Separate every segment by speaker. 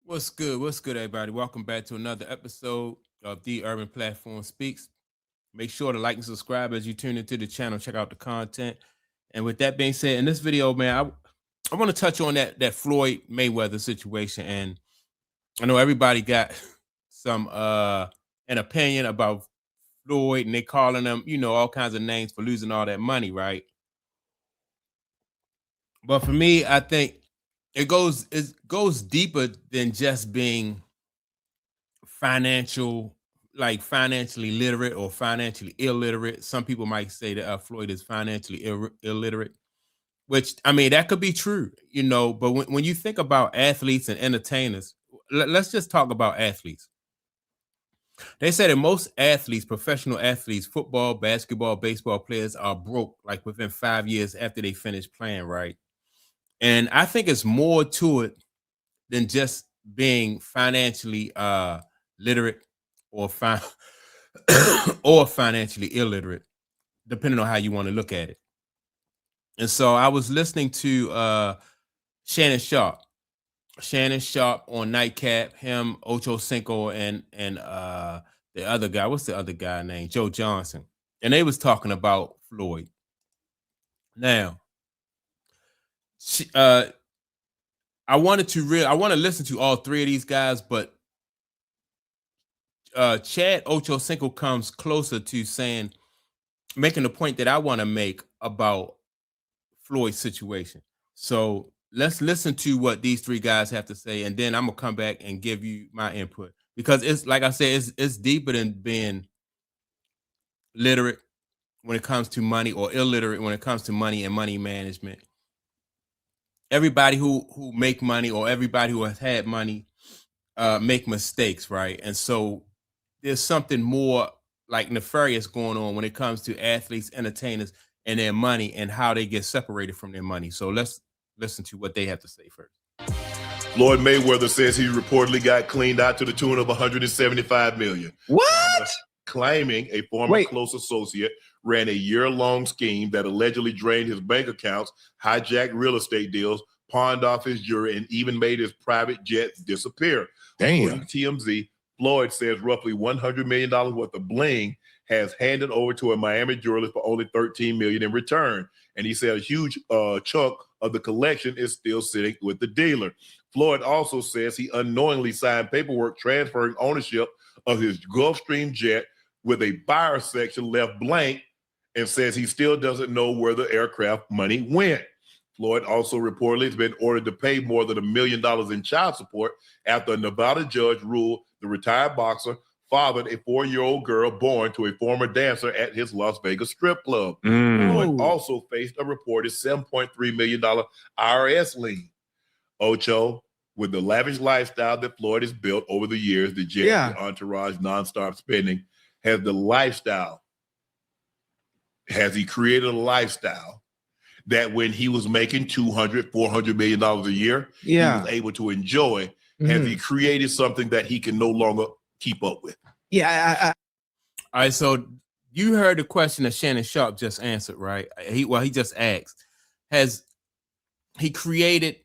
Speaker 1: What's good? What's good, everybody? Welcome back to another episode of The Urban Platform Speaks. Make sure to like and subscribe as you tune into the channel. Check out the content. And with that being said, in this video, man, I want to touch on that Floyd Mayweather situation. And I know everybody got some an opinion about Floyd, and they calling him, all kinds of names for losing all that money, right? But for me, I think it goes deeper than just being financial, like financially literate or financially illiterate. Some people might say that Floyd is financially illiterate, which I mean that could be true, But when you think about athletes and entertainers, let's just talk about athletes. They say that most athletes, professional athletes, football, basketball, baseball players are broke like within 5 years after they finish playing, right? And I think it's more to it than just being financially literate or or financially illiterate, depending on how you want to look at it. And so I was listening to Shannon Sharp. Shannon Sharp on Nightcap, him, Ocho Cinco, and the other guy. What's the other guy named? Joe Johnson. And they was talking about Floyd. Now, she, I want to listen to all three of these guys, but Chad Ocho Cinco comes closer to making the point that I want to make about Floyd's situation. So let's listen to what these three guys have to say, and then I'm gonna come back and give you my input because it's like I said, it's deeper than being literate when it comes to money or illiterate when it comes to money and money management. Everybody who make money or everybody who has had money make mistakes, right? And so there's something more like nefarious going on when it comes to athletes, entertainers, and their money and how they get separated from their money. So let's listen to what they have to say first.
Speaker 2: Floyd Mayweather says he reportedly got cleaned out to the tune of $175 million.
Speaker 3: What?
Speaker 2: Claiming a former close associate ran a year-long scheme that allegedly drained his bank accounts, hijacked real estate deals, pawned off his jewelry, and even made his private jets disappear.
Speaker 3: Damn.
Speaker 2: According to TMZ, Floyd says roughly $100 million worth of bling has handed over to a Miami jeweler for only $13 million in return. And he said a huge chunk of the collection is still sitting with the dealer. Floyd also says he unknowingly signed paperwork transferring ownership of his Gulfstream jet with a buyer section left blank, and says he still doesn't know where the aircraft money went. Floyd also reportedly has been ordered to pay more than $1 million in child support after a Nevada judge ruled the retired boxer fathered a 4-year-old girl born to a former dancer at his Las Vegas strip club. Floyd also faced a reported $7.3 million IRS lien. Ocho, with the lavish lifestyle that Floyd has built over the years, the jet, the entourage, nonstop spending, has the lifestyle. Has he created a lifestyle that when he was making $200-400 million a year, he was able to enjoy? Has he created something that he can no longer keep up with?
Speaker 1: All right, so you heard the question that Shannon Sharp just answered, right? He just asked, has he created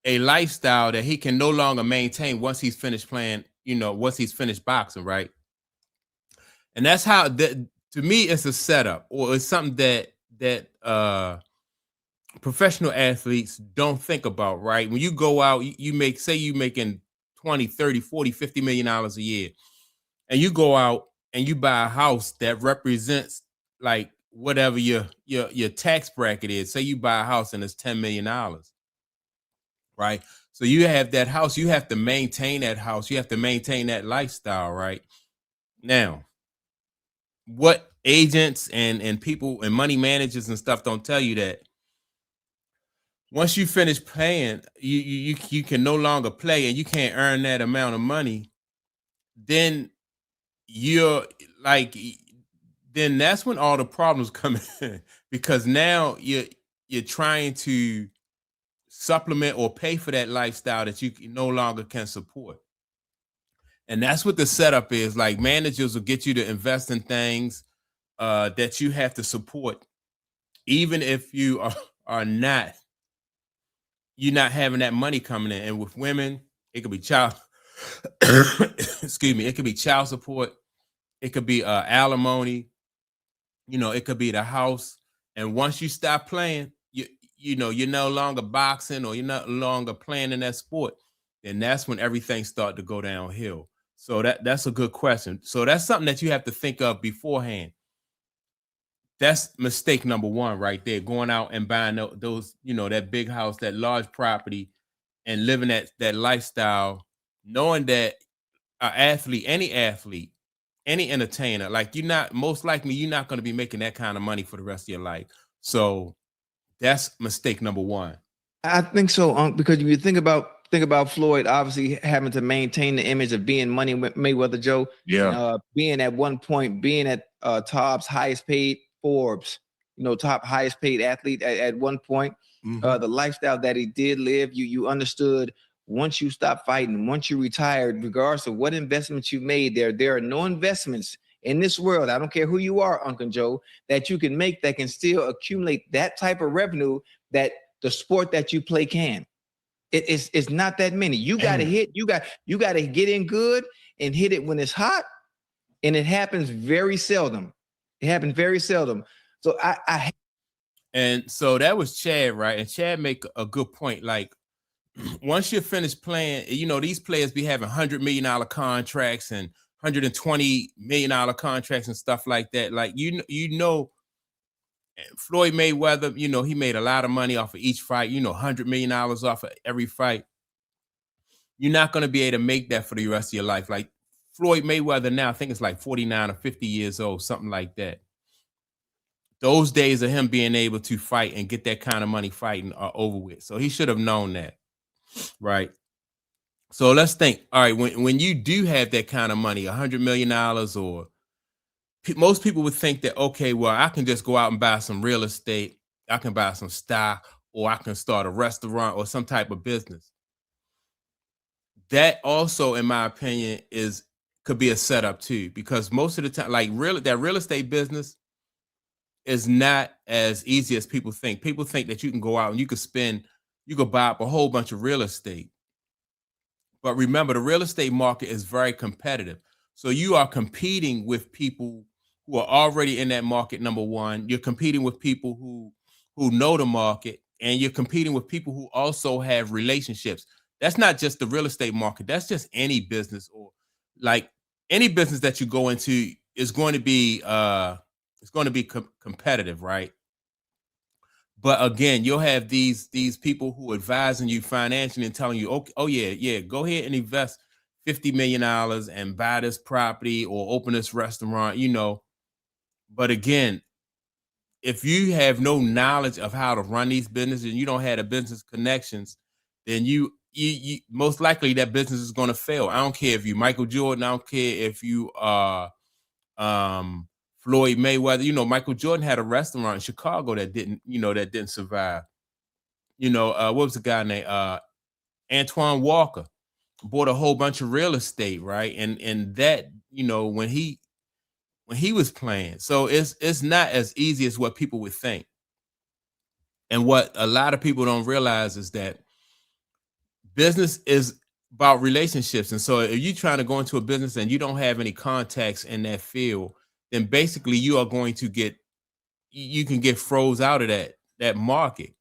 Speaker 1: a lifestyle that he can no longer maintain once he's finished playing, once he's finished boxing, right? And that's how that, to me, it's a setup, or it's something that professional athletes don't think about, right? When you go out, you making 20, 30, 40, 50 million dollars a year, and you go out and you buy a house that represents like whatever your tax bracket is. Say you buy a house and it's $10 million, right? So you have that house, you have to maintain that house, you have to maintain that lifestyle, right? Now, what agents and people and money managers and stuff don't tell you that once you finish playing, you can no longer play and you can't earn that amount of money, then then that's when all the problems come in, because now you're trying to supplement or pay for that lifestyle that you no longer can support. And that's what the setup is. Like, managers will get you to invest in things that you have to support, even if you are not, you're not having that money coming in. And with women, It could be child, excuse me. It could be child support. It could be alimony. It could be the house. And once you stop playing, you're no longer boxing or you're no longer playing in that sport. And that's when everything start to go downhill. So that's a good question. So that's something that you have to think of beforehand. That's mistake number one right there. Going out and buying those, that big house, that large property, and living that lifestyle, knowing that any athlete, any entertainer, like you're not most likely you're not going to be making that kind of money for the rest of your life. So that's mistake number one.
Speaker 3: I think so, because if you think about Floyd, obviously having to maintain the image of being Money Mayweather Joe, being at one point, being at top's highest paid Forbes, top highest paid athlete at one point. The lifestyle that he did live, you understood once you stop fighting, once you retired, regardless of what investments you made, there are no investments in this world, I don't care who you are, Uncle Joe, that you can make that can still accumulate that type of revenue that the sport that you play can. It's not that many. You got to hit. You got to get in good and hit it when it's hot, and it happens very seldom. It happens very seldom. So
Speaker 1: and so that was Chad, right? And Chad make a good point. Like once you're finished playing, these players be having $100 million contracts and $120 million contracts and stuff like that. Like Floyd Mayweather, he made a lot of money off of each fight, $100 million off of every fight. You're not going to be able to make that for the rest of your life. Like Floyd Mayweather now, I think it's like 49 or 50 years old, something like that. Those days of him being able to fight and get that kind of money fighting are over with. So he should have known that, right? So let's think. All right, when you do have that kind of money, $100 million, or most people would think that, okay, well, I can just go out and buy some real estate. I can buy some stock, or I can start a restaurant or some type of business. That also, in my opinion, could be a setup too, because most of the time, like that real estate business is not as easy as people think. People think that you can go out and you could buy up a whole bunch of real estate. But remember, the real estate market is very competitive. So you are competing with people who are already in that market. Number one, you're competing with people who know the market, and you're competing with people who also have relationships. That's not just the real estate market. That's just any business, or like any business that you go into is going to be competitive, right? But again, you'll have these people who are advising you financially and telling you, okay, oh yeah, go ahead and invest $50 million and buy this property or open this restaurant, But again, if you have no knowledge of how to run these businesses and you don't have the business connections, then you most likely that business is going to fail. I don't care if you Michael Jordan. I don't care if you are Floyd Mayweather. Michael Jordan had a restaurant in Chicago that didn't survive. What was the guy named Antoine Walker? Bought a whole bunch of real estate, right? And that, when he was playing. So it's not as easy as what people would think. And what a lot of people don't realize is that business is about relationships. And so if you're trying to go into a business and you don't have any contacts in that field, then basically you can get froze out of that market.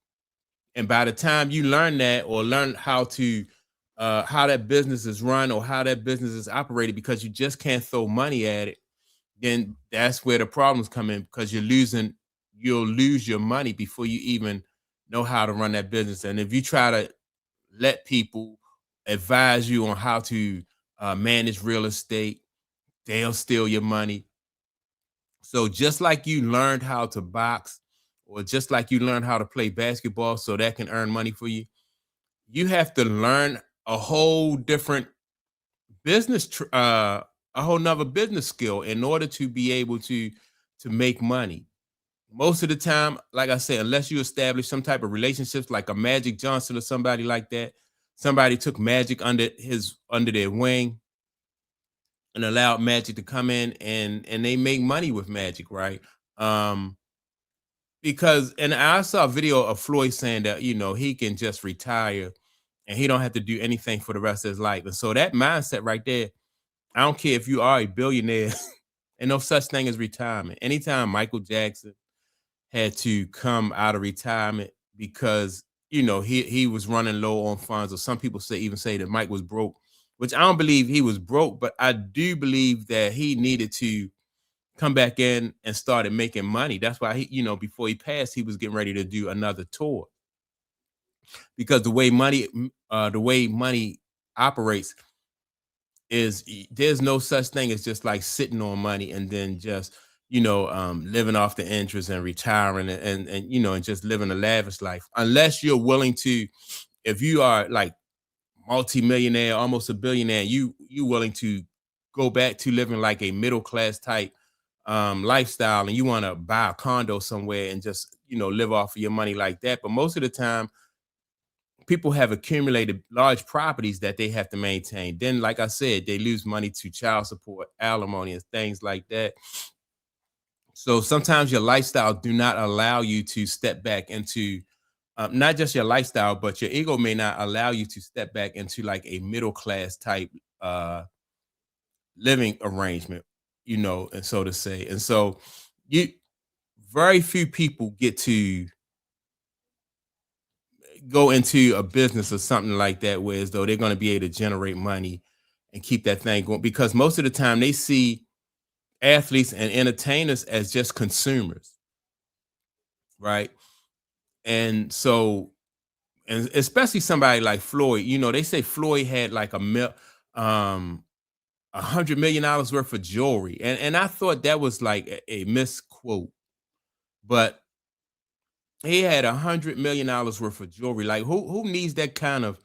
Speaker 1: And by the time you learn that, or learn how that business is run or how that business is operated, because you just can't throw money at it, then that's where the problems come in, because you'll lose your money before you even know how to run that business. And if you try to let people advise you on how to manage real estate, they'll steal your money. So just like you learned how to box, or just like you learned how to play basketball so that can earn money for you, you have to learn a whole different business, a whole nother business skill in order to be able to make money. Most of the time, like I said, unless you establish some type of relationships like a Magic Johnson or somebody like that, somebody took Magic under their wing and allowed Magic to come in and they make money with Magic, right? Because, and I saw a video of Floyd saying that, he can just retire and he don't have to do anything for the rest of his life. And so that mindset right there, I don't care if you are a billionaire, and no such thing as retirement. Anytime Michael Jackson had to come out of retirement because he was running low on funds, or some people even say that Mike was broke, which I don't believe he was broke, but I do believe that he needed to come back in and started making money. That's why before he passed, he was getting ready to do another tour, because the way money operates is there's no such thing as just like sitting on money and then just living off the interest and retiring and just living a lavish life, unless you're willing to. If you are like multi-millionaire, almost a billionaire, you willing to go back to living like a middle class type lifestyle, and you want to buy a condo somewhere and just live off of your money like that. But most of the time, people have accumulated large properties that they have to maintain. Then, like I said, they lose money to child support, alimony, and things like that. So sometimes your lifestyle do not allow you to step back into not just your lifestyle, but your ego may not allow you to step back into like a middle class type living arrangement, and so to say. And so very few people get to go into a business or something like that where as though they're going to be able to generate money and keep that thing going, because most of the time they see athletes and entertainers as just consumers, right? And so, and especially somebody like Floyd, they say Floyd had like $100 million worth of jewelry, and I thought that was like a misquote, but he had $100 million worth of jewelry. Like who needs that kind of?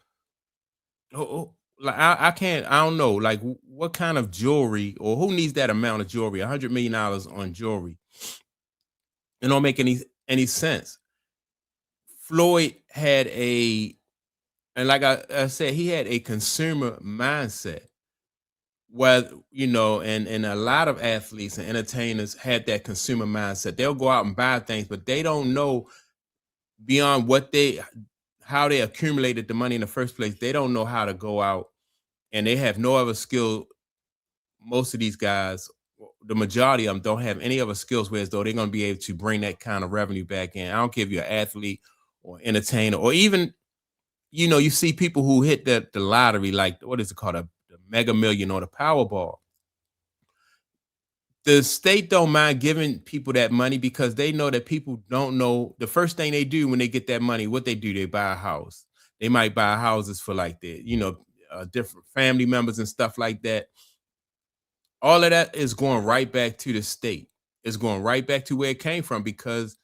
Speaker 1: Like I don't know. Like what kind of jewelry, or who needs that amount of jewelry? $100 million on jewelry. It don't make any sense. Floyd had and like I said, he had a consumer mindset. Where and a lot of athletes and entertainers had that consumer mindset. They'll go out and buy things, but they don't know beyond how they accumulated the money in the first place. They don't know how to go out, and they have no other skill. Most of these guys, the majority of them, don't have any other skills, whereas though they're going to be able to bring that kind of revenue back in. I don't care if you're an athlete or entertainer, or even you see people who hit the lottery, like what is it called, the Mega Million or the Powerball. The state don't mind giving people that money because they know that people don't know. The first thing they do when they get that money, what they do, they buy a house. They might buy houses for like their, different family members and stuff like that. All of that is going right back to the state. It's going right back to where it came from, because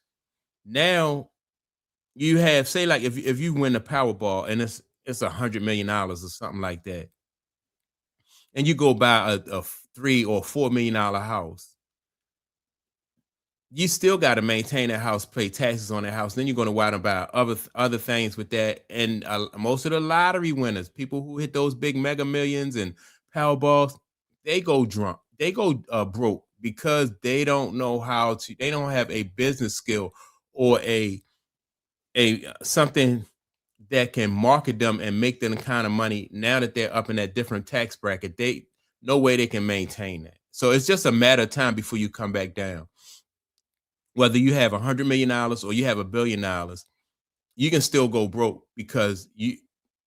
Speaker 1: now you have, say, like if you win the Powerball and it's $100 million or something like that, and you go buy a $3 or $4 million house, you still got to maintain that house, pay taxes on that house. Then you're going to wind up buy other things with that. And most of the lottery winners, people who hit those big Mega Millions and Powerballs, they go drunk. They go broke because they don't know how to. They don't have a business skill or a something that can market them and make them the kind of money. Now that they're up in that different tax bracket, they no way they can maintain that. So it's just a matter of time before you come back down. Whether you have $100 million or you have $1 billion, you can still go broke, because you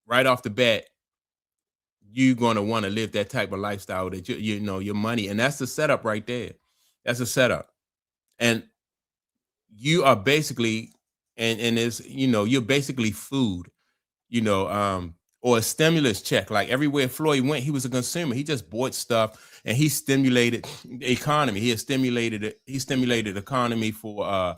Speaker 1: right off the bat, you're going to want to live that type of lifestyle that your money, and that's the setup right there. That's a setup. And you are basically, and it's, you're basically food, or a stimulus check. Like everywhere Floyd went, he was a consumer. He just bought stuff and he stimulated the economy. He stimulated the economy for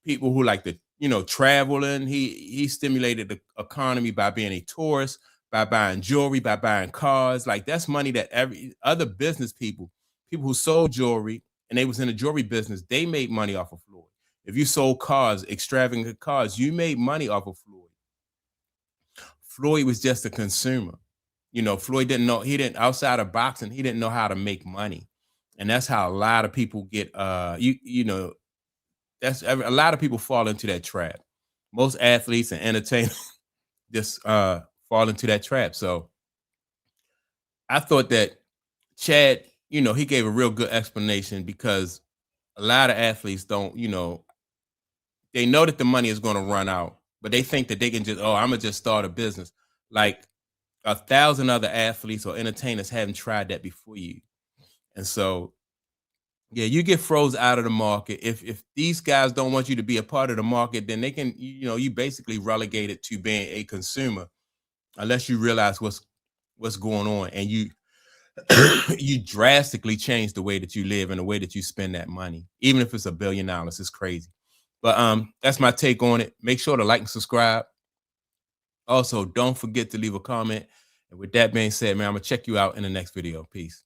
Speaker 1: people who like to, traveling. He stimulated the economy by being a tourist, by buying jewelry, by buying cars. Like that's money that every other business people who sold jewelry and they was in the jewelry business, they made money off of Floyd. If you sold cars, extravagant cars, you made money off of Floyd. Floyd was just a consumer. Floyd didn't know, outside of boxing, he didn't know how to make money. And that's how a lot of people get, that's a lot of people fall into that trap. Most athletes and entertainers just fall into that trap. So I thought that Chad, you know, he gave a real good explanation, because a lot of athletes don't, you know, they know that the money is going to run out, but they think that they can just, oh, I'm going to just start a business. Like 1,000 other athletes or entertainers haven't tried that before you. And so, yeah, you get froze out of the market. If these guys don't want you to be a part of the market, then they can, you know, you basically relegated to being a consumer, unless you realize what's going on, and you you drastically change the way that you live and the way that you spend that money. Even if it's $1 billion, it's crazy. But that's my take on it. Make sure to like and subscribe. Also, don't forget to leave a comment. And with that being said, man, I'm gonna check you out in the next video. Peace.